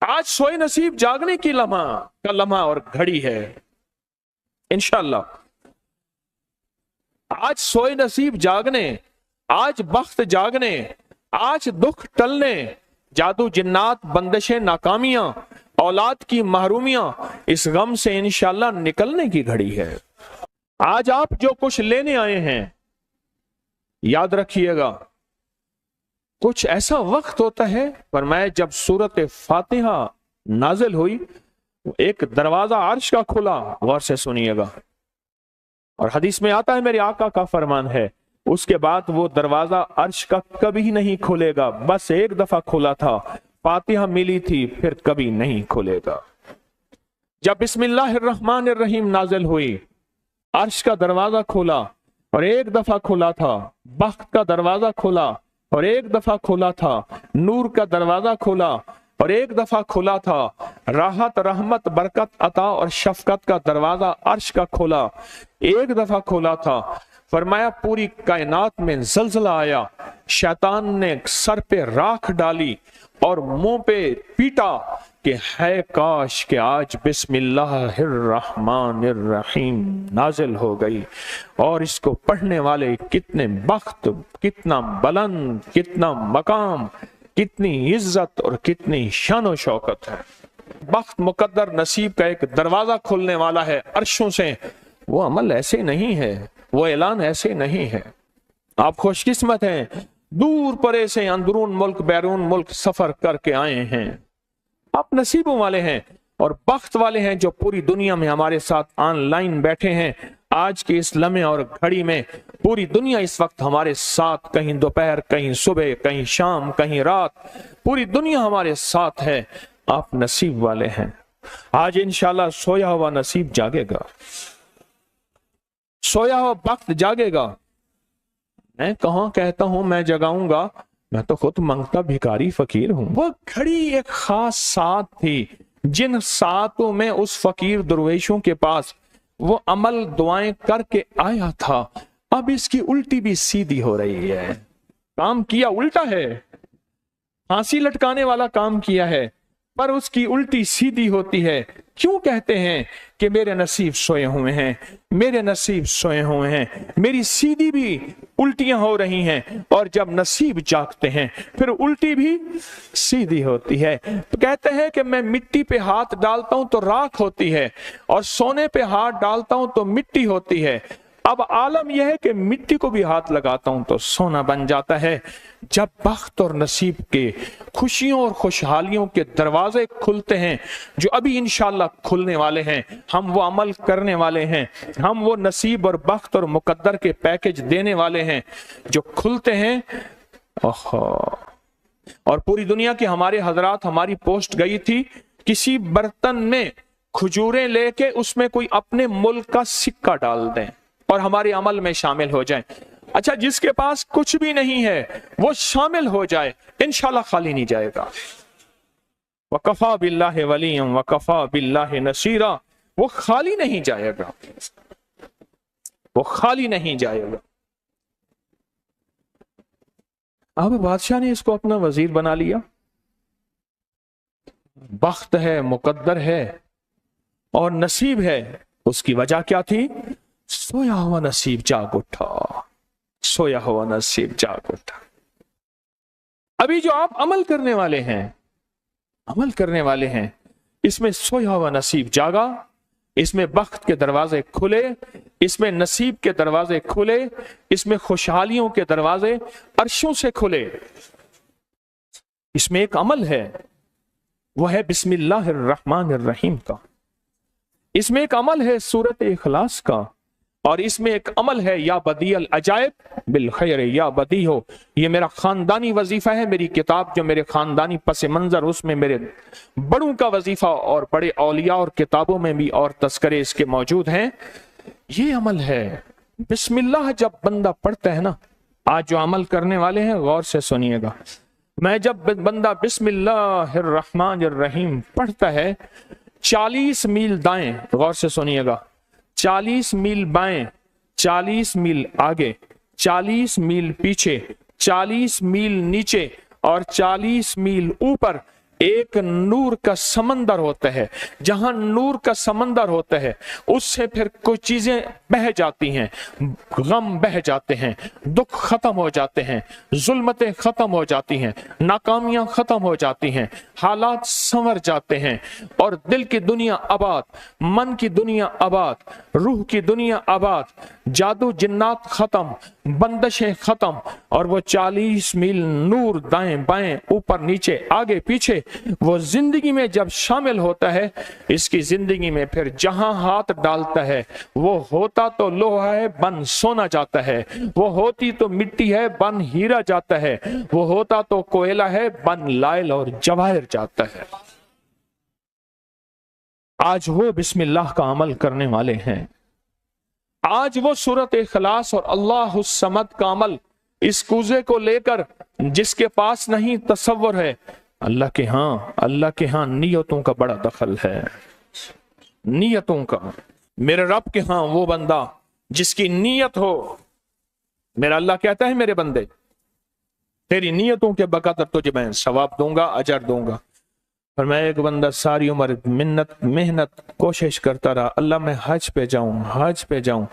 आज सोए नसीब जागने की लम्हा और घड़ी है इंशाअल्लाह। आज सोए नसीब जागने, आज बख्त जागने, आज दुख टलने, जादू जिन्नात बंदिशें नाकामियां, औलाद की महरूमियां, इस गम से इंशाअल्लाह निकलने की घड़ी है। आज आप जो कुछ लेने आए हैं, याद रखिएगा कुछ ऐसा वक्त होता है, फरमाया जब सूरत फातिहा नाजिल हुई, एक दरवाजा अर्श का खुला, गौर से सुनिएगा, और हदीस में आता है मेरे आका का फरमान है, उसके बाद वो दरवाजा अर्श का कभी नहीं खुलेगा, बस एक दफा खुला था, फातिहा मिली थी, फिर कभी नहीं खुलेगा। जब बिस्मिल्लाहिर्रहमानिर्रहीम नाजिल हुई, अर्श का दरवाजा खुला और एक दफा खुला था, बख्त का दरवाजा खुला और एक दफा खुला था, नूर का दरवाजा खुला और एक दफा खुला था, राहत रहमत बरकत अता और शफकत का दरवाजा अर्श का खुला, एक दफा खुला था। फरमाया पूरी कायनात में जलजला आया, शैतान ने सर पे राख डाली और मुंह पे पीटा कि है काश कि आज बिस्मिल्लाहिर्रहमानिर्रहीम नाजिल हो गई, और इसको पढ़ने वाले कितने बख्त, कितना बुलंद, कितना मकाम, कितनी इज्जत और कितनी शान शौकत है। बख्त मुकद्दर नसीब का एक दरवाजा खुलने वाला है अर्शों से। वो अमल ऐसे नहीं है, वो ऐलान ऐसे नहीं है। आप खुशकिस्मत हैं, दूर परे से अंदरून मुल्क बैरून मुल्क सफर करके आए हैं। आप नसीबों वाले हैं और बख्त वाले हैं जो पूरी दुनिया में हमारे साथ ऑनलाइन बैठे हैं। आज के इस लम्हे और घड़ी में पूरी दुनिया इस वक्त हमारे साथ, कहीं दोपहर, कहीं सुबह, कहीं शाम, कहीं रात, पूरी दुनिया हमारे साथ है। आप नसीब वाले हैं। आज इंशाल्लाह सोया हुआ नसीब जागेगा, सोया हुआ वक्त जागेगा। मैं कहाँ कहता हूं मैं जगाऊंगा, मैं तो खुद मंगता भिखारी फकीर हूं। वो घड़ी एक खास साथ थी, जिन सातों में उस फकीर दरवेशों के पास वो अमल दुआएं करके आया था, अब इसकी उल्टी भी सीधी हो रही है। काम किया उल्टा है, फांसी लटकाने वाला काम किया है, पर उसकी उल्टी सीधी होती है। क्यों कहते हैं कि मेरे नसीब सोए हुए हैं, मेरे नसीब सोए हुए हैं, मेरी सीधी भी उल्टियां हो रही हैं, और जब नसीब जागते हैं फिर उल्टी भी सीधी होती है। तो कहते हैं कि मैं मिट्टी पे हाथ डालता हूं तो राख होती है, और सोने पे हाथ डालता हूं तो मिट्टी होती है। अब आलम यह है कि मिट्टी को भी हाथ लगाता हूं तो सोना बन जाता है। जब बख्त और नसीब के खुशियों और खुशहालियों के दरवाजे खुलते हैं, जो अभी इंशाल्लाह खुलने वाले हैं, हम वो अमल करने वाले हैं, हम वो नसीब और बख्त और मुकद्दर के पैकेज देने वाले हैं जो खुलते हैं। और पूरी दुनिया के हमारे हजरात, हमारी पोस्ट गई थी, किसी बर्तन में खजूरें लेके उसमें कोई अपने मुल्क का सिक्का डाल दें और हमारे अमल में शामिल हो जाए। अच्छा, जिसके पास कुछ भी नहीं है वो शामिल हो जाए, इंशाल्लाह खाली नहीं जाएगा। वकफा बिल्लाहि वलिय्यन वकफा बिल्लाहि नसीरा, वो खाली नहीं जाएगा, वो खाली नहीं जाएगा। अब बादशाह ने इसको अपना वजीर बना लिया। बख्त है, मुकद्दर है और नसीब है। उसकी वजह क्या थी? सोया हुआ नसीब जाग उठा, सोया हुआ नसीब जाग उठा। अभी जो आप अमल करने वाले हैं, अमल करने वाले हैं, इसमें सोया हुआ नसीब जागा, इसमें बख्त के दरवाजे खुले, इसमें नसीब के दरवाजे खुले, इसमें खुशहालियों के दरवाजे अर्शों से खुले। इसमें एक अमल है, वह है बिस्मिल्लाहिर्रहमानिर्रहीम का। इसमें एक अमल है सूरत इखलास का, और इसमें एक अमल है या बदीअल अजायब बिल खैर या बदी हो। ये मेरा खानदानी वजीफा है, मेरी किताब जो मेरे खानदानी पस मंजर, उसमें मेरे बड़ों का वजीफा और बड़े औलिया और किताबों में भी और तस्करे इसके मौजूद हैं। ये अमल है बिस्मिल्लाह। जब बंदा पढ़ता है ना, आज जो अमल करने वाले हैं गौर से सुनिएगा, मैं जब बंदा बिस्मिल्लाहिर्रहमानिर्रहीम पढ़ता है, 40 मील दाएं, गौर से सुनिएगा, 40 मील बाएं, 40 मील आगे, 40 मील पीछे, 40 मील नीचे और 40 मील ऊपर एक नूर का समंदर होता है, जहां नूर का समंदर होता है उससे फिर कुछ चीजें बह जाती हैं, गम बह जाते हैं, दुख खत्म हो जाते हैं, जुल्मतें खत्म हो जाती हैं, नाकामियां खत्म हो जाती हैं, हालात संवर जाते हैं और दिल की दुनिया आबाद, मन की दुनिया आबाद, रूह की दुनिया आबाद, जादू जिन्नात खत्म, बंदिशें खत्म और वो 40 मील नूर दाएं बाएं ऊपर नीचे आगे पीछे वो जिंदगी में जब शामिल होता है, इसकी जिंदगी में फिर जहां हाथ डालता है वो होता तो लोहा है बन सोना जाता है, वो होती तो मिट्टी है बन हीरा जाता है, वो होता तो कोयला है बन लाइल और जवाहिर जाता है। आज वो बिस्मिल्लाह का अमल करने वाले हैं, आज वो सूरत इखलास और अल्लाह समद का अमल इस कूजे को लेकर जिसके पास नहीं तसव्वुर है, अल्लाह के हां नियतों का बड़ा दखल है, नियतों का। मेरे रब के हां वो बंदा जिसकी नीयत हो, मेरा अल्लाह कहता है मेरे बंदे तेरी नीयतों के बकदर तुझे मैं सवाब दूंगा, अजर दूंगा। और मैं एक बंदा सारी उम्र मेहनत कोशिश करता रहा, अल्लाह मैं हज पे जाऊं,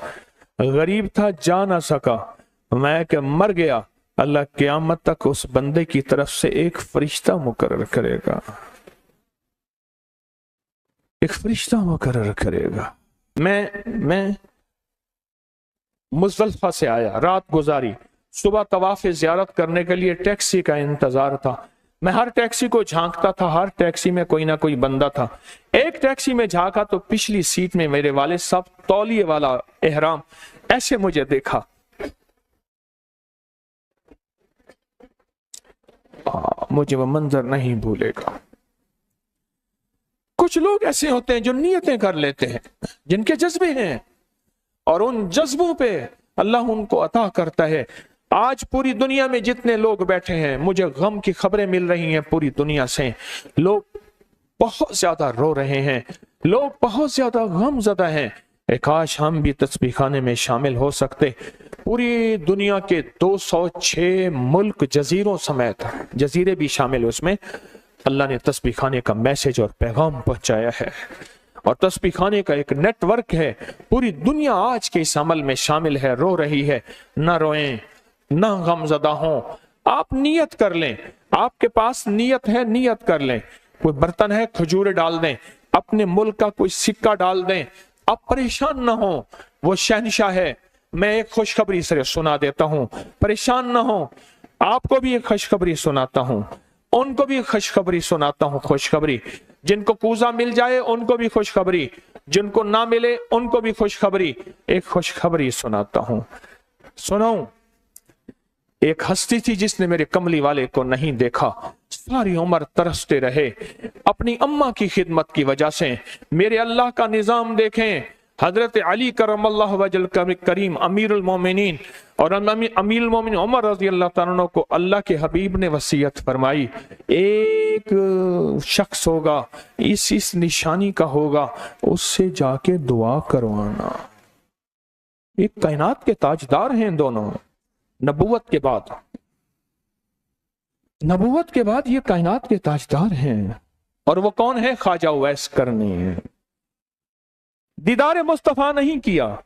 गरीब था जा ना सका, मैं क्या मर गया, अल्लाह क़यामत तक उस बंदे की तरफ से एक फरिश्ता मुकर्रर करेगा, एक फरिश्ता मुकर्रर करेगा। मैं मुज़दलिफ़ा से आया, रात गुजारी, सुबह तवाफ़ ज़ियारत करने के लिए टैक्सी का इंतजार था। मैं हर टैक्सी को झांकता था, हर टैक्सी में कोई ना कोई बंदा था। एक टैक्सी में झांका तो पिछली सीट में मेरे वाले साहब तौलिए वाला एहराम, ऐसे मुझे देखा, मुझे वो मंजर नहीं भूलेगा। कुछ लोग ऐसे होते हैं जो नियतें कर लेते हैं, जिनके जज्बे हैं और उन जज्बों पे अल्लाह उनको अता करता है। आज पूरी दुनिया में जितने लोग बैठे हैं, मुझे गम की खबरें मिल रही हैं पूरी दुनिया से, लोग बहुत ज्यादा रो रहे हैं, लोग बहुत ज्यादा गमज़दा हैं। काश हम भी तस्बीह खाने में शामिल हो सकते। पूरी दुनिया के 206 मुल्क जजीरों समेत, जजीरे भी शामिल उसमें, अल्लाह ने तस्बीह खाने का मैसेज और पैगाम पहुंचाया है और तस्बीह खाने का एक नेटवर्क है। पूरी दुनिया आज के इस अमल में शामिल है, रो रही है। ना रोएं, ना गमज़दा हों, आप नियत कर लें, आपके पास नियत है, नियत कर लें। कोई बर्तन है, खजूरें डाल दें, अपने मुल्क का कोई सिक्का डाल दें, आप परेशान ना हो, वो शहंशाह है। मैं एक खुशखबरी से सुना देता हूं, परेशान ना हो, आपको भी एक खुशखबरी सुनाता हूं, उनको भी खुशखबरी सुनाता हूं। खुशखबरी, जिनको कूजा मिल जाए उनको भी खुशखबरी, जिनको ना मिले उनको भी खुशखबरी। एक खुशखबरी सुनाता हूं, सुनाऊं। एक हस्ती थी जिसने मेरे कमली वाले को नहीं देखा, सारी उम्र तरसते रहे अपनी अम्मा की खिदमत की वजह से। मेरे अल्लाह का निजाम देखें, हजरत अली करमल्लाहु वजल करीम अमीरुल मोमिनीन और अमीरुल मोमिनीन उमर रज़ी अल्लाह तआला अन्हु को अल्लाह के हबीब ने वसीयत फरमाई, एक शख्स होगा, इस निशानी का होगा, उससे जाके दुआ करवाना। एक कायनात के ताजदार हैं दोनों, नबूवत के बाद ये कायनात के ताजदार हैं। और वो कौन है? ख्वाजा उवैस करनी है। दीदार मुस्तफा नहीं किया,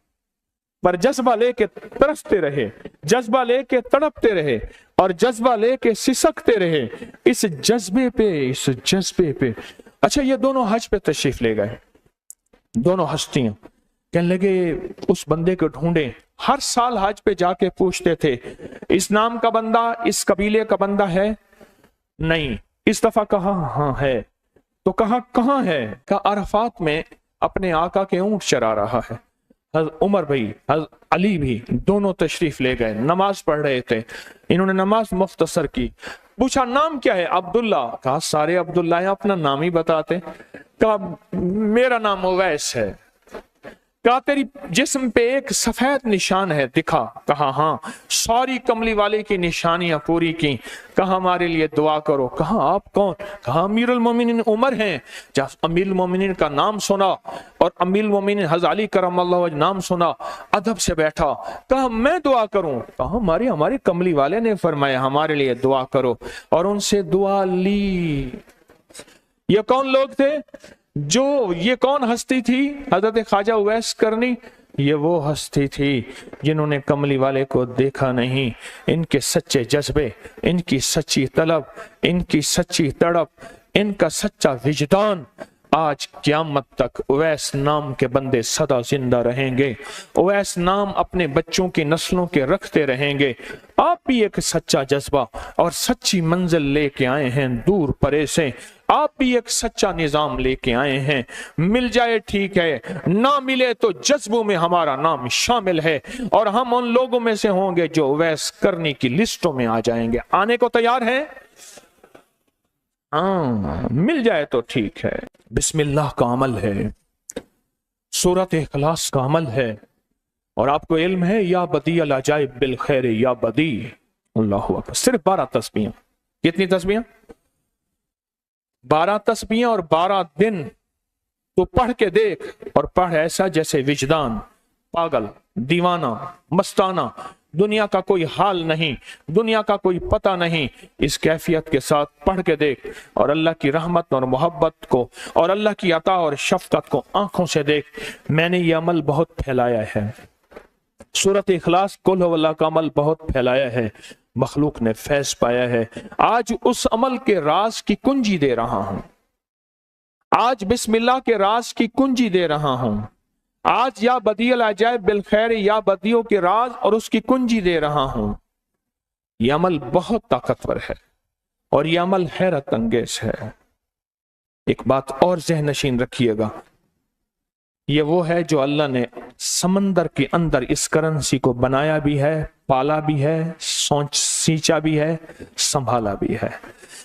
पर जज्बा लेके तरसते रहे, जज्बा लेके तड़पते रहे और जज्बा लेके सिसकते रहे। इस जज्बे पे अच्छा, ये दोनों हज पे तशरीफ ले गए, दोनों हस्तियां। कहने लगे उस बंदे को ढूंढे। हर साल हज पे जाके पूछते थे, इस नाम का बंदा, इस कबीले का बंदा है? नहीं। इस दफा कहा हाँ है। तो कहा कहाँ है? कहा अरफात में अपने आका के ऊंट चरा रहा है। उमर भाई, अली भी, दोनों तशरीफ ले गए, नमाज पढ़ रहे थे। इन्होंने नमाज मुख्तसर की। पूछा नाम क्या है? अब्दुल्ला। कहा सारे अब्दुल्ला है, अपना नाम ही बताते। कहा मेरा नाम उवैस है। कहा तेरी जिस्म पे एक सफेद निशान है, दिखा। कहा हाँ। सारी कमली वाले की निशानियां पूरी की। कहा हमारे लिए दुआ करो। कहा आप कौन? कहा अमीरुल मोमिनीन उमर हैं। जब अमीरुल मोमिनीन का नाम सुना और अमीरुल मोमिनीन हज़रत अली करमल्लाहु वजह नाम सुना, अदब से बैठा। कहा मैं दुआ करूं? कहा हमारे कमली वाले ने फरमाया हमारे लिए दुआ करो। और उनसे दुआ ली। یہ کون لوگ تھے؟ یہ کون ہستی تھی؟ حضرت خواجہ اویس کرنی، یہ وہ ہستی تھی جنہوں نے کملی والے کو دیکھا نہیں۔ ان کے سچے جذبے، ان کی سچی طلب، ان کی سچی تڑپ، ان کا سچا وجدان، آج قیامت تک اویس نام کے بندے سدا زندہ رہیں گے۔ اویس نام اپنے بچوں کی نسلوں کے رکھتے رہیں گے۔ آپ بھی ایک سچا جذبہ اور سچی منزل لے کے آئے ہیں دور پرے سے، آپ بھی ایک سچا نظام لے کے آئے ہیں۔ مل جائے ٹھیک ہے، نہ ملے تو جذبوں میں ہمارا نام شامل ہے، اور ہم ان لوگوں میں سے ہوں گے جو اویس کرنی کی لسٹوں میں آ جائیں گے۔ آنے کو تیار ہیں؟ مل جائے تو ٹھیک ہے۔ بسم اللہ کا عمل ہے، سورۃ اخلاص کا عمل ہے، اور آپ کو علم ہے یا بدیع العجائب بالخیر یا بدیع۔ اللہ اکبر۔ صرف 12 تسبیحاں۔ کتنی تسبیحاں؟ 12 تسبیحاں اور 12 دن تو پڑھ کے دیکھ، اور پڑھ ایسا جیسے وجدان پاگل، دیوانہ، مستانہ، دنیا کا کوئی حال نہیں، دنیا کا کوئی پتہ نہیں، اس کیفیت کے ساتھ پڑھ کے دیکھ، اور اللہ کی رحمت اور محبت کو اور اللہ کی عطا اور شفقت کو آنکھوں سے دیکھ۔ میں نے یہ عمل بہت پھیلایا ہے، سورۃ اخلاص قل هو اللہ کا عمل بہت پھیلایا ہے، مخلوق نے فیض پایا ہے۔ آج اس عمل کے راز کی کنجی دے رہا ہوں، آج بسم اللہ کے راز کی کنجی دے رہا ہوں، آج یا بدیع العجائب بالخیر یا بدیعوں کے راز اور اس کی کنجی دے رہا ہوں۔ یہ عمل بہت طاقتور ہے اور یہ عمل حیرت انگیز ہے۔ ایک بات اور ذہن نشین رکھیے گا، یہ وہ ہے جو اللہ نے سمندر کے اندر اس کرنسی کو بنایا بھی ہے، پالا بھی ہے، سینچا بھی ہے، سنبھالا بھی ہے،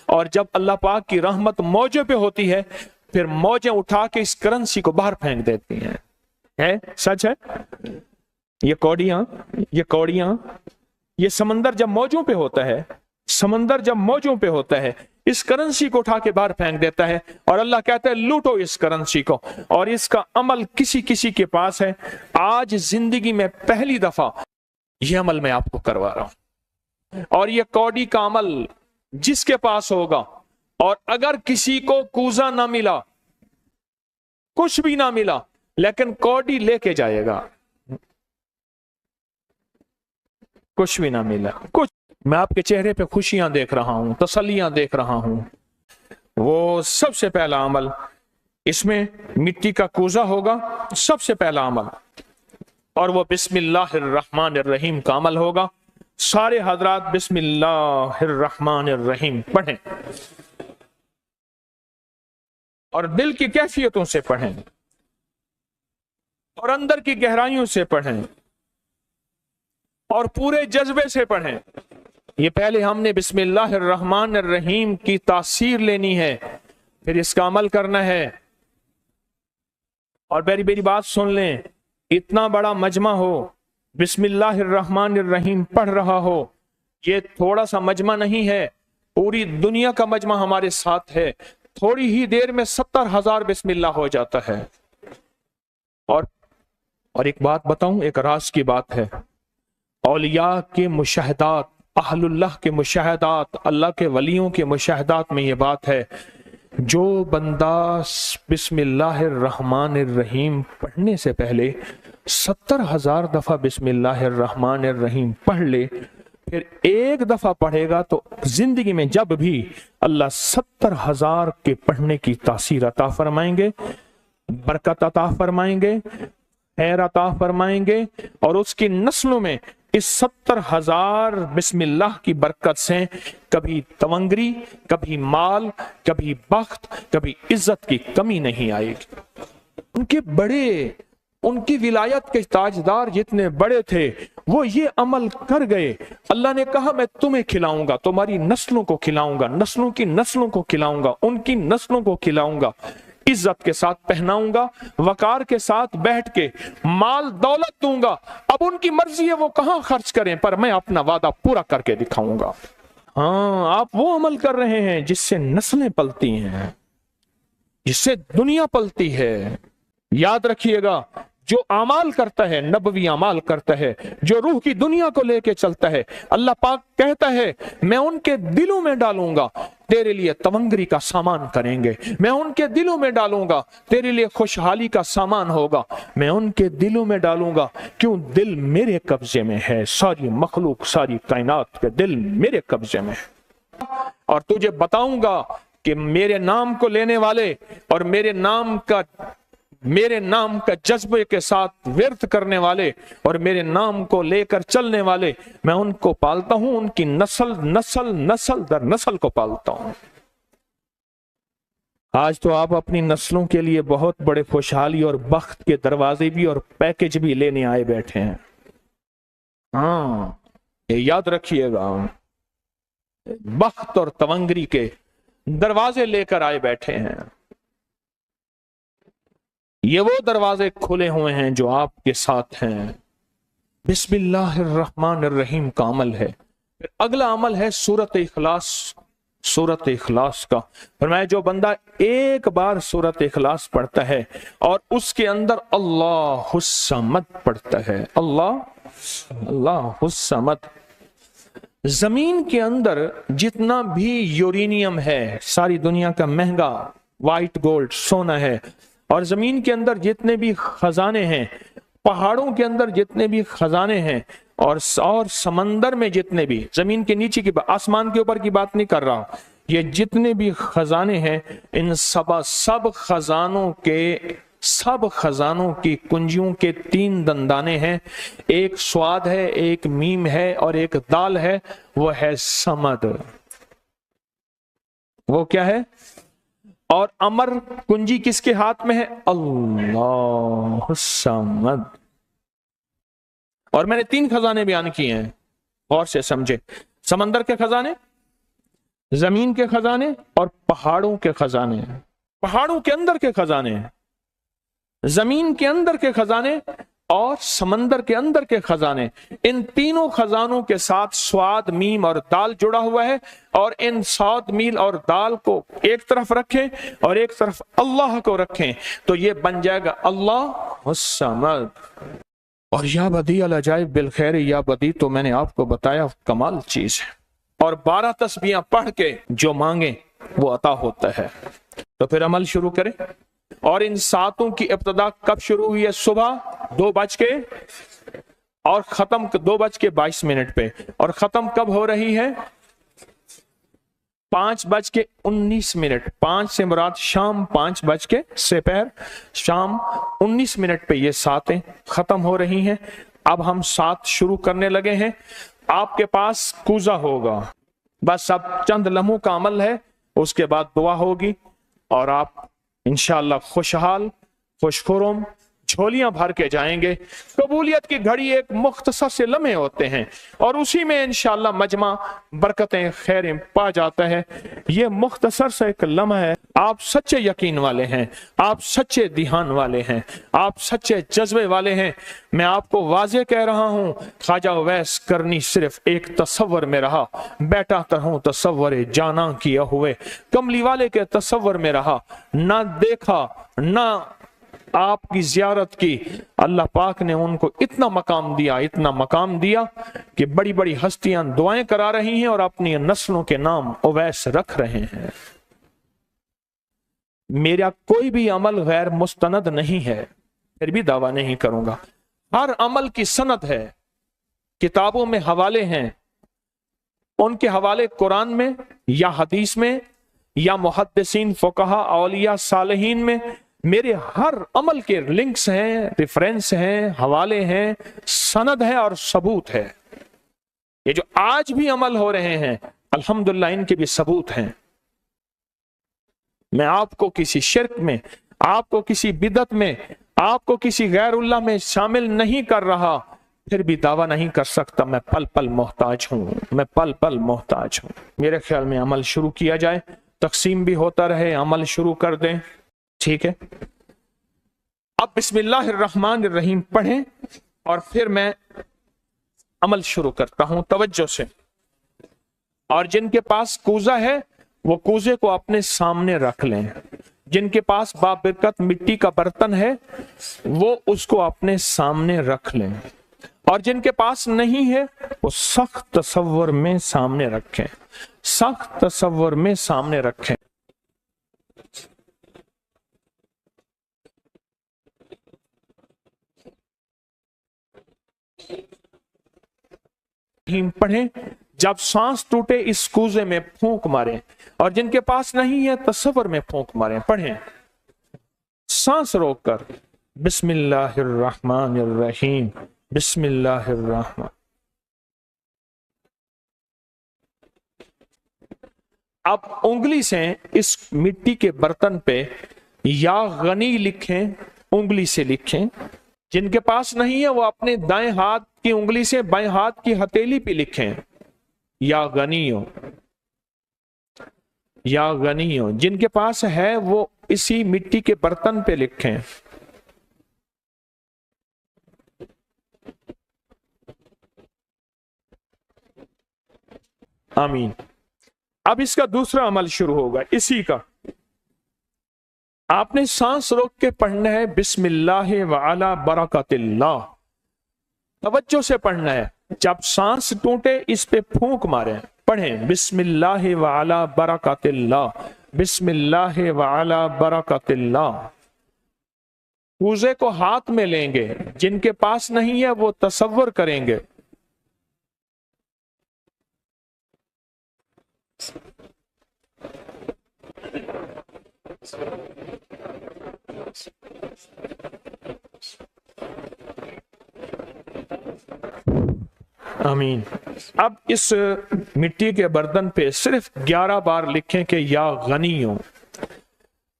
اور جب اللہ پاک کی رحمت موجوں پہ ہوتی ہے پھر موجیں اٹھا کے اس کرنسی کو باہر پھینک دیتی ہیں۔ ہے سچ ہے؟ یہ کوڑیاں یہ سمندر جب موجوں پہ ہوتا ہے، سمندر جب موجوں پہ ہوتا ہے اس کرنسی کو اٹھا کے باہر پھینک دیتا ہے، اور اللہ کہتا ہے لوٹو اس کرنسی کو، اور اس کا عمل کسی کسی کے پاس ہے۔ آج زندگی میں پہلی دفعہ یہ عمل میں آپ کو کروا رہا ہوں، اور یہ کوڑی کا عمل جس کے پاس ہوگا، اور اگر کسی کو کوزہ نہ ملا، کچھ بھی نہ ملا، لیکن کوڑی لے کے جائے گا، کچھ بھی نہ ملا کچھ، میں آپ کے چہرے پہ خوشیاں دیکھ رہا ہوں، تسلیاں دیکھ رہا ہوں، وہ سب سے پہلا عمل، اس میں مٹی کا کوزہ ہوگا، سب سے پہلا عمل، اور وہ بسم اللہ الرحمن الرحیم کا عمل ہوگا۔ سارے حضرات بسم اللہ الرحمن الرحیم پڑھیں، اور دل کی کیفیتوں سے پڑھیں، اور اندر کی گہرائیوں سے پڑھیں، اور پورے جذبے سے پڑھیں۔ یہ پہلے ہم نے بسم اللہ الرحمن الرحیم کی تاثیر لینی ہے، پھر اس کا عمل کرنا ہے۔ اور میری بات سن لیں، اتنا بڑا مجمع ہو، بسم اللہ الرحمن الرحیم پڑھ رہا ہو، یہ تھوڑا سا مجمع نہیں ہے، پوری دنیا کا مجمع ہمارے ساتھ ہے، تھوڑی ہی دیر میں 70,000 بسم اللہ ہو جاتا ہے۔ اور ایک بات بتاؤں، ایک راز کی بات ہے، اولیاء کے مشاہدات، اہل اللہ کے مشاہدات، اللہ کے ولیوں کے مشاہدات میں یہ بات ہے، جو بندہ بسم اللہ الرحمن الرحیم پڑھنے سے پہلے 70,000 دفعہ بسم اللہ الرحمن الرحیم پڑھ لے، پھر ایک دفعہ پڑھے گا تو زندگی میں جب بھی اللہ 70,000 کے پڑھنے کی تاثیر عطا فرمائیں گے، برکت عطا فرمائیں گے، خیر عطا فرمائیں گے، اور اس کی نسلوں میں اس 70,000 بسم اللہ کی برکت سے کبھی تونگری، کبھی مال، کبھی بخت، کبھی عزت کی کمی نہیں آئے گی۔ ان کی ولایت کے تاجدار جتنے بڑے تھے وہ یہ عمل کر گئے، اللہ نے کہا میں تمہیں کھلاؤں گا، تمہاری نسلوں کو کھلاؤں گا، نسلوں کی نسلوں کو کھلاؤں گا، ان کی نسلوں کو کھلاؤں گا، عزت کے ساتھ پہناؤں گا، وقار کے ساتھ بیٹھ کے مال دولت دوں گا، اب ان کی مرضی ہے وہ کہاں خرچ کریں، پر میں اپنا وعدہ پورا کر کے دکھاؤں گا۔ ہاں، آپ وہ عمل کر رہے ہیں جس سے نسلیں پلتی ہیں، جس سے دنیا پلتی ہے۔ یاد رکھیے گا، जो अमाल करता है, नबवी अमाल करता है, जो रूह की दुनिया को लेके चलता है, अल्लाह पाक कहता है मैं उनके दिलों में डालूंगा, तेरे लिए तवंगरी का सामान करेंगे, मैं उनके दिलों में डालूंगा, तेरे लिए खुशहाली का सामान होगा, मैं उनके दिलों में डालूंगा। क्यों? दिल मेरे कब्जे में है, सारी मखलूक, सारी कायनात के दिल मेरे कब्जे में है। और तुझे बताऊंगा कि मेरे नाम को लेने वाले और मेरे नाम का जज्बे के साथ व्यर्थ करने वाले और मेरे नाम को लेकर चलने वाले, मैं उनको पालता हूं, उनकी नस्ल दर नस्ल को पालता हूं। आज तो आप अपनी नस्लों के लिए बहुत बड़े खुशहाली और बख्त के दरवाजे भी और पैकेज भी लेने आए बैठे हैं। हाँ, ये याद रखिएगा, बख्त और तवंगरी के दरवाजे लेकर आए बैठे हैं। ये वो दरवाजे खुले हुए हैं जो आपके साथ हैं। बिस्मिल्लाहिर्रहमानिर्रहीम का अमल है। फिर अगला अमल है सूरत इखलास। सूरत इखलास का फरमाया जो बंदा एक बार सूरत इखलास पढ़ता है और उसके अंदर अल्लाहुस समद पढ़ता है, अल्लाहुस समद, जमीन के अंदर जितना भी यूरेनियम है, सारी दुनिया का महंगा व्हाइट गोल्ड सोना है, और जमीन के अंदर जितने भी खजाने हैं, पहाड़ों के अंदर जितने भी खजाने हैं, और समंदर में जितने भी, जमीन के नीचे की, आसमान के ऊपर की बात नहीं कर रहा, ये जितने भी खजाने हैं, इन सब खजानों की कुंजियों के 3 दंदाने हैं। एक स्वाद है, एक मीम है और एक दाल है, वो है समद। वो क्या है? और अमर कुंजी किसके हाथ में है? अल्लाह समद। और मैंने 3 खजाने बयान किए हैं, और से समझे। समंदर के खजाने, जमीन के खजाने और पहाड़ों के खजाने। पहाड़ों के अंदर के खजाने, जमीन के अंदर के खजाने और समंदर के अंदर के खजाने। इन तीनों खजानों के साथ स्वाद, मीम और दाल जुड़ा हुआ है, और इन स्वाद, मील और दाल को एक तरफ रखें और एक तरफ अल्लाह को रखें, तो ये बन जाएगा अल्लाह समद। और या बदी अल अजाइब बिल खैर, या बदी तो मैंने आपको बताया कमाल चीज है। और 12 तस्बीहां पढ़ के जो मांगे वो अता होता है। तो फिर अमल शुरू करें। और इन 7 की इब्तिदा कब शुरू हुई है? सुबह 2 बज के और खत्म 2 बज के 22 मिनट पे, और खत्म कब हो रही है? 5 बज के 19 मिनट। 5 से मुराद शाम 5 बज के सेपहर शाम 19 मिनट पे ये 7 खत्म हो रही हैं। अब हम 7 शुरू करने लगे हैं। आपके पास कूजा होगा, बस अब चंद लम्हों का अमल है, उसके बाद दुआ होगी और आप इंशाअल्लाह खुशहाल, खुशखुरम, झोलियां भर के जाएंगे। कबूलियत की घड़ी एक मुख्तसर से लम्हे होते हैं और उसी में इंशाअल्लाह मजमा बरकतें, खैरें पा जाता है। ये मुख्तसर से एक लम्हा है। आप सच्चे यकीन वाले हैं, आप सच्चे ध्यान वाले हैं, आप सच्चे जज्बे वाले हैं। मैं आपको वाजे कह रहा हूं, ख्वाजा उवैस करनी सिर्फ एक तसव्वुर में रहा, बैठा तरहूं तसव्वुर जाना किया हुए, कमली वाले के तसव्वुर में रहा, ना देखा ना आपकी जियारत की। अल्लाह पाक ने उनको इतना मकाम दिया कि बड़ी बड़ी हस्तियां दुआएं करा रही हैं और अपनी नस्लों के नाम उवैस रख रहे हैं। मेरा कोई भी अमल गैर मुस्तनद नहीं है, फिर भी दावा नहीं करूंगा। हर अमल की सनद है, किताबों में हवाले हैं, उनके हवाले कुरान में या हदीस में या मुहद्दिसीन, फुकहा, औलिया, सालिहीन में मेरे हर अमल के लिंक्स हैं, रेफरेंस हैं, हवाले हैं, सनद है और सबूत है। ये जो आज भी अमल हो रहे हैं अल्हम्दुलिल्लाह इनके भी सबूत हैं। मैं आपको किसी शिर्क में, आपको किसी बिदत में, आपको किसी गैरुल्लाह में शामिल नहीं कर रहा, फिर भी दावा नहीं कर सकता मैं पल पल मोहताज हूं, मैं पल पल मोहताज हूं। मेरे ख्याल में अमल शुरू किया जाए, तकसीम भी होता रहे, अमल शुरू कर दें, ठीक है। अब बिस्मिल्लाहिर्रहमानिर्रहीम पढ़ें और फिर मैं अमल शुरू करता हूं तवज्जो से। और जिनके पास कूजा है वो कूजे को अपने सामने रख लें। जिनके पास बाबरकत मिट्टी का बर्तन है वो उसको अपने सामने रख लें, और जिनके पास नहीं है वो सख्त तसव्वुर में सामने रखें, सख्त तसव्वुर में सामने रखें। पढ़ें, जब सांस टूटे इस कूजे में फूंक मारें, और जिनके पास नहीं है तसव्वुर में फूंक मारें। पढ़ें सांस रोककर, बिस्मिल्लाहिर्रहमानिर्रहीम, बिस्मिल्लाहिर्रहमान। अब उंगली से इस मिट्टी के बर्तन पे या गनी लिखें, उंगली से लिखें। जिनके पास नहीं है वो अपने दाएं हाथ की उंगली से बाएं हाथ की हथेली पे लिखें, या गनियो, या गनियो। जिनके पास है वो इसी मिट्टी के बर्तन पे लिखें। आमीन। अब इसका दूसरा अमल शुरू होगा इसी का। आपने सांस रोक के पढ़ना है बिस्मिल्लाह व अला बरकतिल्लाह, तवज्जो से पढ़ना है। जब सांस टूटे इस पे फूंक मारे। पढ़ें बिस्मिल्लाह व अला बरकतिल्लाह, बिस्मिल्लाह व अला बरकतिल्लाह। कूजे को हाथ में लेंगे, जिनके पास नहीं है वो तसव्वुर करेंगे। आमीन। अब इस मिट्टी के बर्तन पे सिर्फ 11 बार लिखें कि या गनी हो।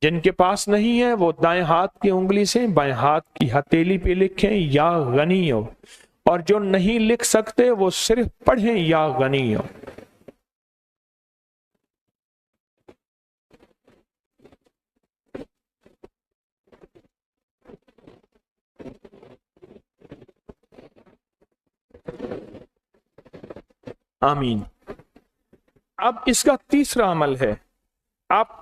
जिनके पास नहीं है वो दाएं हाथ की उंगली से बाएं हाथ की हथेली पे लिखें या गनी हो, और जो नहीं लिख सकते वो सिर्फ पढ़ें या गनी हो। आमीन। अब इसका तीसरा अमल है, आप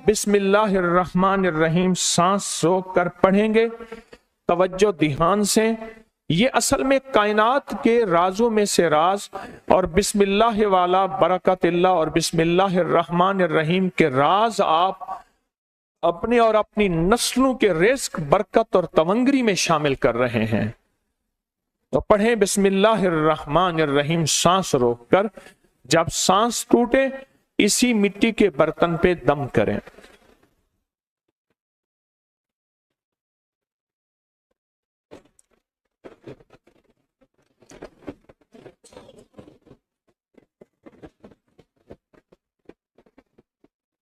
बिस्मिल्लाहिर्रहमानिर्रहीम सांस रोक कर पढ़ेंगे, तवज्जो ध्यान से। ये असल में कायनात के राजों में से राज, और बिस्मिल्लाह वाला बरकतिल्लाह और बिस्मिल्लाहिर्रहमानिर्रहीम के राज आप अपने और अपनी नस्लों के रिस्क, बरकत और तवंगरी में शामिल कर रहे हैं। तो पढ़ें बिस्मिल्लाहिर्रहमानिर्रहीम सांस रोककर। जब सांस टूटे इसी मिट्टी के बर्तन पे दम करें।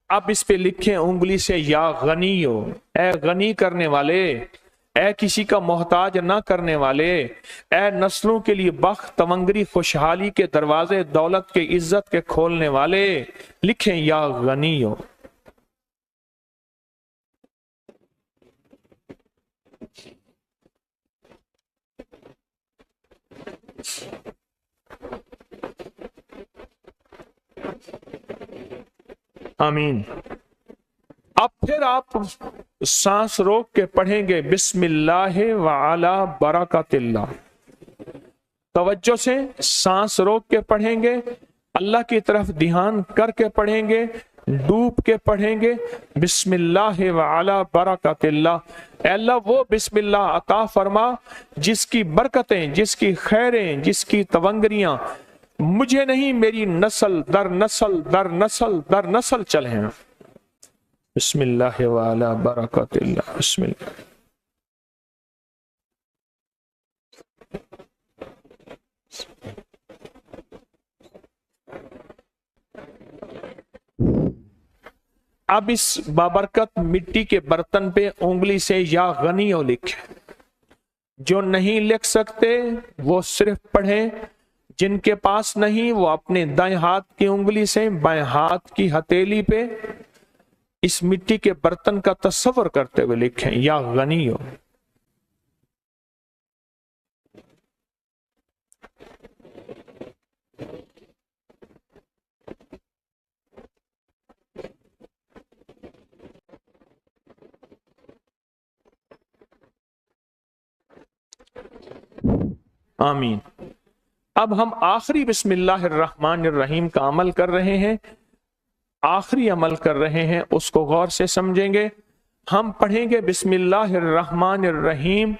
अब इस पे लिखें उंगली से या गनी हो, ए गनी करने वाले, ए किसी का मोहताज ना करने वाले, ए नस्लों के लिए बख्त, तमंगरी, खुशहाली के दरवाजे, दौलत के, इज्जत के खोलने वाले। लिखें या गनी हो। आमीन। अब फिर आप सांस रोक के पढ़ेंगे बिस्मिल्लाह व अला बरकतिल्लाह। तवज्जो से सांस रोक के पढ़ेंगे, अल्लाह की तरफ ध्यान करके पढ़ेंगे, डूब के पढ़ेंगे बिस्मिल्लाह व अला बरकतिल्लाह। अल्लाह वो बिस्मिल्लाह अता फरमा जिसकी बरकतें, जिसकी खैरें, जिसकी तवंगरियां मुझे नहीं मेरी नस्ल दर नस्ल दर नस्ल दर नस्ल चले हैं। बिस्मिल्लाह व अला बरकतिल्लाह। बिस्मिल्लाह। अब इस बाबरकत मिट्टी के बर्तन पे उंगली से या गनियो लिखे। जो नहीं लिख सकते वो सिर्फ पढ़ें, जिनके पास नहीं वो अपने दाएं हाथ की उंगली से बाएं हाथ की हथेली पे इस मिट्टी के बर्तन का तस्वर करते हुए लिखें या गनियो। आमीन। अब हम आखिरी बिस्मिल्लाहिर्रहमानिर्रहीम का अमल कर रहे हैं, आखिरी अमल कर रहे हैं, उसको गौर से समझेंगे। हम पढ़ेंगे बिस्मिल्लाहिर्रहमानिर्रहीम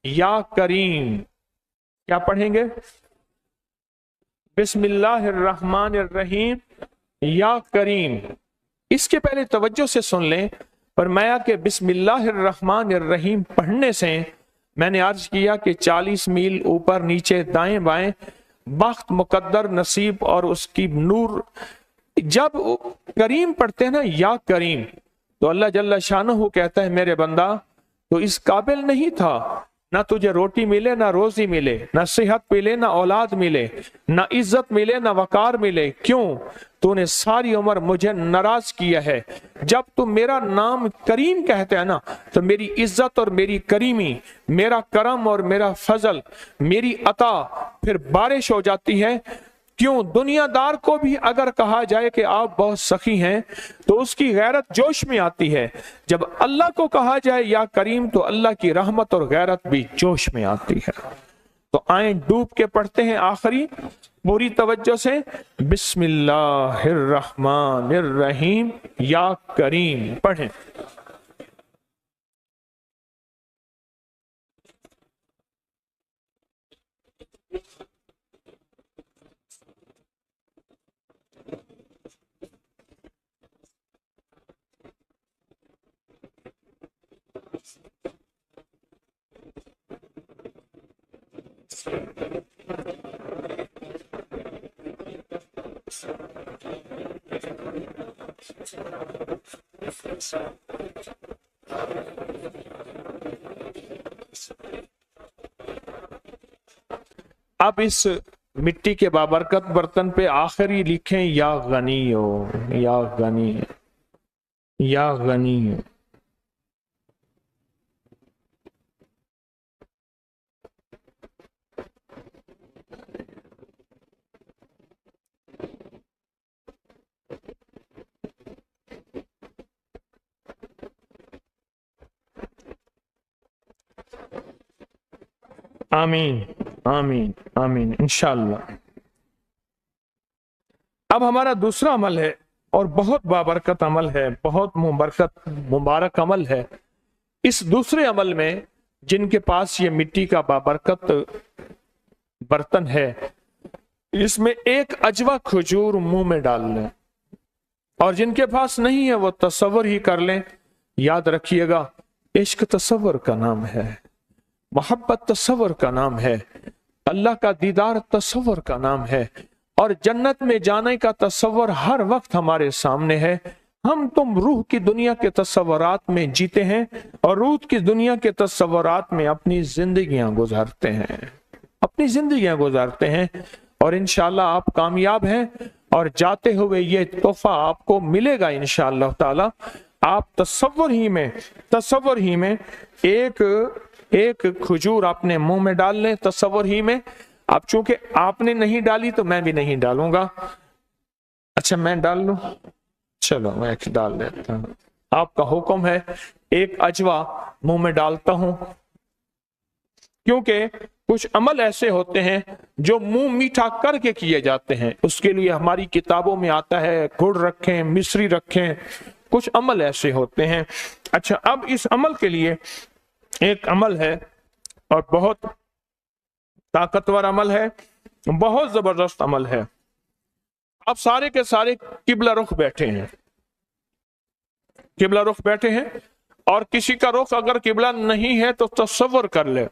या करीम। क्या पढ़ेंगे? बिस्मिल्लाहिर्रहमानिर्रहीम या करीम। इसके पहले तवज्जो से सुन लें, फरमाया कि बिस्मिल्लाहिर्रहमानिर्रहीम पढ़ने से, मैंने अर्ज किया कि 40 मील ऊपर नीचे दाएं बाएं बख्त, मुकद्दर, नसीब और उसकी नूर। जब करीम पढ़ते हैं ना, या करीम, तो अल्लाह जल्ला शानहू कहता है मेरे बंदा तो इस काबिल नहीं था, ना तुझे रोटी मिले, ना रोजी मिले, ना सेहत मिले, ना औलाद मिले, ना इज्जत मिले, ना वकार मिले। क्यों? तूने सारी उम्र मुझे नाराज किया है। जब तू मेरा नाम करीम कहते हैं ना, तो मेरी इज्जत और मेरी करीमी, मेरा करम और मेरा फजल, मेरी अता फिर बारिश हो जाती है। क्यों? दुनियादार को भी अगर कहा जाए कि आप बहुत सखी हैं तो उसकी गैरत जोश में आती है। जब अल्लाह को कहा जाए या करीम, तो अल्लाह की रहमत और गैरत भी जोश में आती है। तो आए डूब के पढ़ते हैं आखिरी पूरी तवज्जो से, बिस्मिल्लाहिर्रहमानिर्रहीम या करीम पढ़ें। अब इस मिट्टी के बाबरकत बर्तन पे आखिरी लिखें या गनी हो, या गनी, या गनी। आमीन आमीन आमीन इंशाअल्लाह। अब हमारा दूसरा अमल है और बहुत बाबरकत अमल है, बहुत मुबारक अमल है। इस दूसरे अमल में जिनके पास ये मिट्टी का बाबरकत बर्तन है, इसमें एक अजवा खजूर मुंह में डाल लें, और जिनके पास नहीं है वो तसव्वुर ही कर लें। याद रखिएगा, इश्क तसव्वुर का नाम है, मोहब्बत तसव्वुर का नाम है, अल्लाह का दीदार तसव्वुर का नाम है, और जन्नत में जाने का तसव्वुर हर वक्त हमारे सामने है। हम तुम रूह की दुनिया के तसव्वुरात में जीते हैं और रूह की दुनिया के तसव्वुरात में अपनी जिंदगियां गुजारते हैं, अपनी जिंदगियां गुजारते हैं। और इंशाअल्लाह आप कामयाब हैं और जाते हुए ये तोहफा आपको मिलेगा इंशाअल्लाह ताला। आप तसव्वुर ही में एक खजूर अपने मुंह में डाल लें, तसव्वुर ही में। अब चूंकि आपने नहीं डाली तो मैं भी नहीं डालूंगा। अच्छा मैं डाल लूं? चलो मैं डाल देता हूं, आपका हुक्म है। एक अजवा मुंह में डालता हूं, क्योंकि कुछ अमल ऐसे होते हैं जो मुंह मीठा करके किए जाते हैं। उसके लिए हमारी किताबों में आता है गुड़ रखें, मिश्री रखें, कुछ अमल ऐसे होते हैं। अच्छा, अब इस अमल के लिए एक अमल है और बहुत ताकतवर अमल है, बहुत जबरदस्त अमल है। अब सारे के सारे किबला रुख बैठे हैं, किबला रुख बैठे हैं, और किसी का रुख अगर किबला नहीं है तो तसव्वुर कर ले,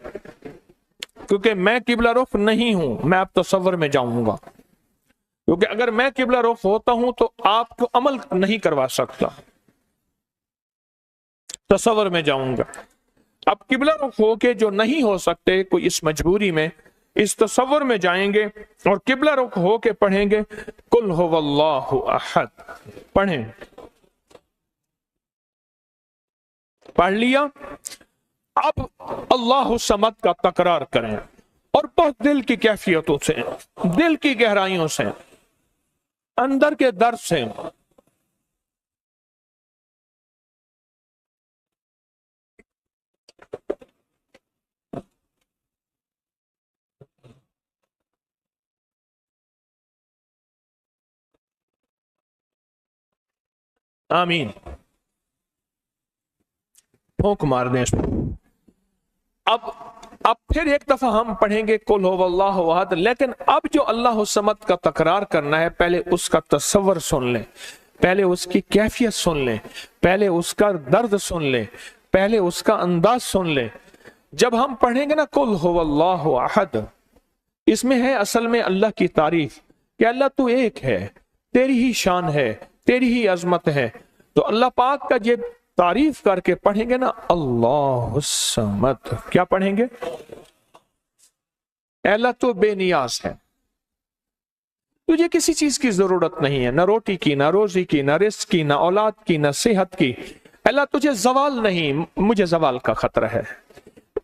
क्योंकि मैं किबला रुख नहीं हूं, मैं अब तसव्वुर में जाऊंगा। क्योंकि अगर मैं किबला रुख होता हूं तो आपको अमल नहीं करवा सकता, तसव्वुर में जाऊंगा। अब किबला रुख हो के जो नहीं हो सकते, कोई इस मजबूरी में इस तसव्वुर में जाएंगे और किबला रुख हो के पढ़ेंगे कुल हुवल्लाहु अहद। पढ़ें, पढ़ लिया। अब अल्लाहु समद का तकरार करें और बहुत दिल की कैफियतों से, दिल की गहराइयों से, अंदर के दर्द से। आमीन। फूंक मार दें इसमें। अब फिर एक दफा हम पढ़ेंगे कुल हुवल्लाहु अहद, लेकिन अब जो अल्लाह समद का तकरार करना है, पहले उसका तसव्वुर सुन लें, पहले उसकी कैफियत सुन लें, पहले उसका दर्द सुन लें, पहले उसका अंदाज सुन लें। जब हम पढ़ेंगे ना कुल हुवल्लाहु अहद, इसमें है असल में अल्लाह की तारीफ कि अल्लाह तू एक है, तेरी ही शान है, तेरी ही अजमत है। तो अल्लाह पाक का ये तारीफ करके पढ़ेंगे ना, अल्लाह समद, क्या पढ़ेंगे? अल्लाह तो बेनियाज है, तुझे किसी चीज की जरूरत नहीं है, ना रोटी की, ना रोजी की, ना रिस्क की, ना औलाद की, ना सेहत की। अल्लाह तुझे जवाल नहीं, मुझे जवाल का खतरा है,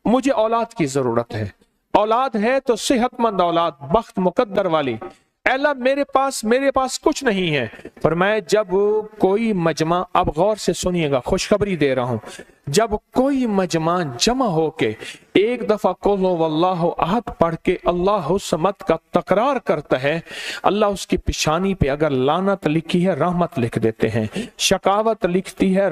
मुझे औलाद की जरूरत है, औलाद है तो सेहतमंद औलाद, बख्त मुकद्दर वाली। अल्लाह मेरे पास कुछ नहीं है। फरमाया जब कोई मजमा, अब गौर से सुनिएगा, खुशखबरी दे रहा हूं, जब कोई मजमा जमा होके एक दफा कुल हुवल्लाहु अहद पढ़ के अल्लाह समद का तकरार करता है, अल्लाह उसकी पेशानी पे अगर लानत लिखी है रहमत लिख देते हैं, शकावत लिखती है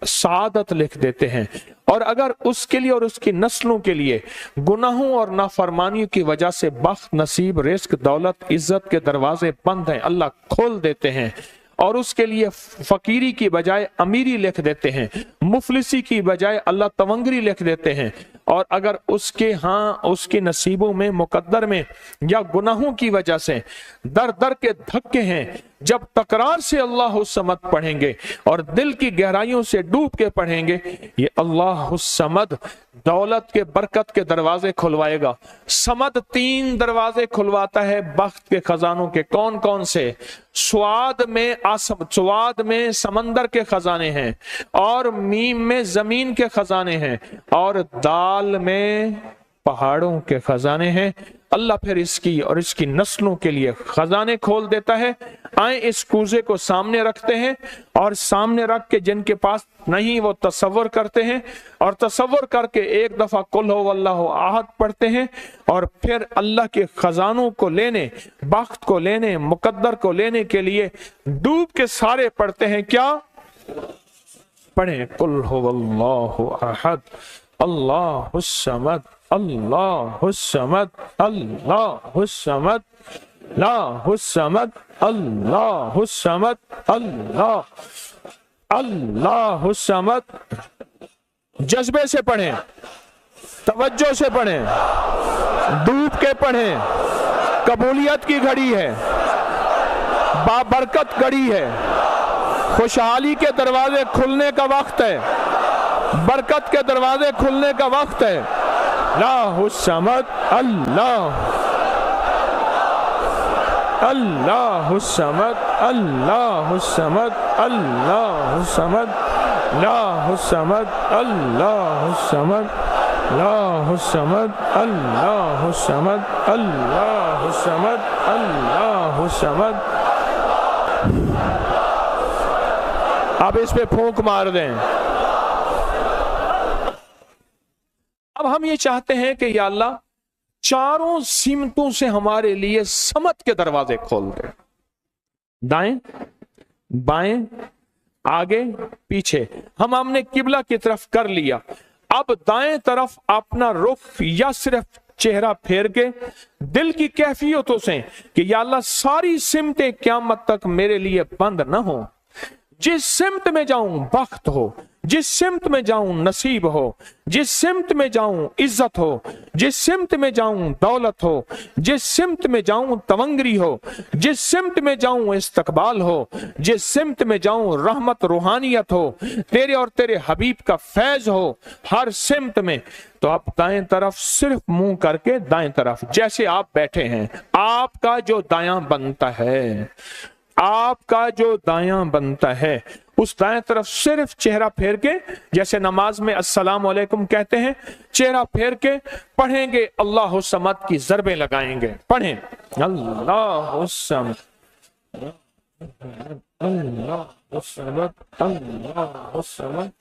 सादत लिख देते हैं, और अगर उसके लिए और उसकी नस्लों के लिए गुनाहों और नाफरमानियों की वजह से बख्त, नसीब, रिस्क, दौलत, इज्जत के दरवाजे बंद हैं, अल्लाह खोल देते हैं, और उसके लिए फकीरी की बजाय अमीरी लिख देते हैं, मुफलिसी की बजाय अल्लाह तवंगरी लिख देते हैं। और अगर उसके नसीबों में, मुकद्दर में या गुनाहों की वजह से दर दर के धक्के हैं, जब तकरार से अल्लाह समद पढ़ेंगे और दिल की गहराइयों से डूब के पढ़ेंगे, ये अल्लाह समद दौलत के, बरकत के दरवाजे खुलवाएगा। समद 3 दरवाजे खुलवाता है बख्त के खजानों के। कौन कौन से? स्वाद में समंदर के खजाने हैं, और मीम में जमीन के खजाने हैं, और दाल में पहाड़ों के खजाने हैं। अल्लाह फिर इसकी और इसकी नस्लों के लिए खजाने खोल देता है। आए इस कूजे को सामने रखते हैं, और सामने रख के जिनके पास नहीं वो तसव्वुर करते हैं, और तसव्वुर करके एक दफा कुल हुवल्लाहु अहद पढ़ते हैं, और फिर अल्लाह के खजानों को लेने, बख्त को लेने, मुकद्दर को लेने के लिए डूब के सारे पढ़ते हैं। क्या पढ़े? कुल हुवल्लाहु अहद, अल्लाहुस समद, अल्लाहुस समद, अल्लाहुस समद, अल्लाहुस समद, अल्लाहुस समद, अल्लाहुस समद। जज्बे से पढ़ें, तवज्जो से पढ़ें, डूब के पढ़ें। कबूलियत की घड़ी है, बाबरकत घड़ी है, खुशहाली के दरवाजे खुलने का वक्त है, बरकत के दरवाजे खुलने का वक्त है। अल्लाहुस समद, अल्लाहुस समद, अल्लाहुस समद, अल्लाहुस समद, अल्लाहुस समद, अल्लाहुस समद, अल्लाहुस समद, अल्लाहुस समद, अल्लाहुस समद, अल्लाहुस समद। अब इस पे फूंक मार दें। अब हम ये चाहते हैं कि या अल्लाह चारों सिमतों से हमारे लिए समत के दरवाजे खोल दे, दाएं बाएं आगे पीछे। हमने किबला की तरफ कर लिया, अब दाएं तरफ अपना रुख या सिर्फ चेहरा फेर के दिल की कैफियतों से कि या अल्लाह सारी सिमतें क़यामत तक मेरे लिए बंद ना हो। जिस सिमत में जाऊं बख्त हो, जिस सिमत में जाऊं नसीब हो, जिस सिमत में जाऊं इज्जत हो, जिस सिमत में जाऊं दौलत हो, जिस सिमत में जाऊं तवंगरी हो, जिस सिमत में जाऊं इस्तकबाल हो, जिस सिमत में जाऊं रहमत रूहानियत हो, तेरे और तेरे हबीब का फैज हो, हर सिमत में। तो आप दाएं तरफ सिर्फ मुंह करके दाएं तरफ, जैसे आप बैठे हैं, आपका जो दायां बनता है, आपका जो दायां बनता है, उस दाएं तरफ सिर्फ चेहरा फेर के, जैसे नमाज में अस्सलाम अलैकुम कहते हैं, चेहरा फेर के पढ़ेंगे, अल्लाह समद की ज़रबे लगाएंगे। पढ़ें अल्लाह समद, अल्लाह समद, अल्लाह समद,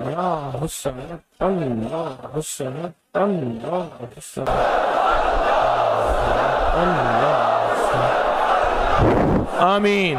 अल्लाह समद, अल्लाह समद, अल्लाह समद, अल्लाह। आमीन।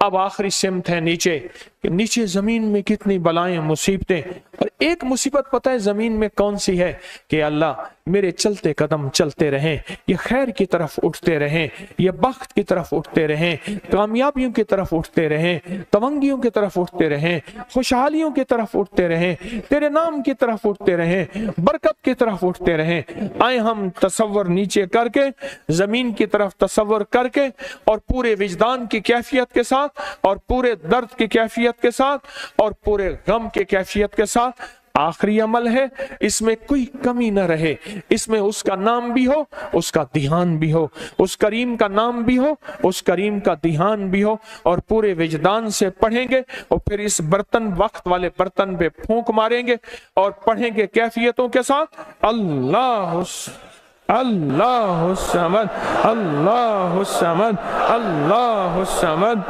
अब आखिरी सिमत है नीचे, कि नीचे जमीन में कितनी बलाएं मुसीबतें, और एक मुसीबत पता है जमीन में कौन सी है, कि अल्लाह मेरे चलते कदम चलते रहें, ये खैर की तरफ उठते रहें, ये बख्त की तरफ उठते रहें, कामयाबियों की तरफ उठते रहें, तवंगियों की तरफ उठते रहें, खुशहालियों की तरफ उठते रहें, तेरे नाम की तरफ उठते रहें, बरकत की तरफ उठते रहें। आए हम तसव्वुर नीचे करके, जमीन की तरफ तसव्वुर करके, और पूरे विजदान की कैफियत के साथ, और पूरे दर्द की कैफियत के साथ, और पूरे गम की कैफियत के साथ, आखिरी अमल है, इसमें कोई कमी न रहे, इसमें उसका नाम भी हो, उसका ध्यान भी हो, उस करीम का नाम भी हो, उस करीम का ध्यान भी हो, और पूरे विजदान से पढ़ेंगे, और फिर इस बर्तन, वक्त वाले बर्तन पे फूंक मारेंगे, और पढ़ेंगे कैफियतों के साथ, अल्लाह अल्लाह समद, अल्लाह समद, अल्लाह समद,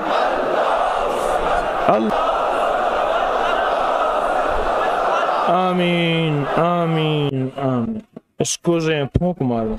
आमीन आमीन आमीन। स्कूज़ें, फूंक मारो।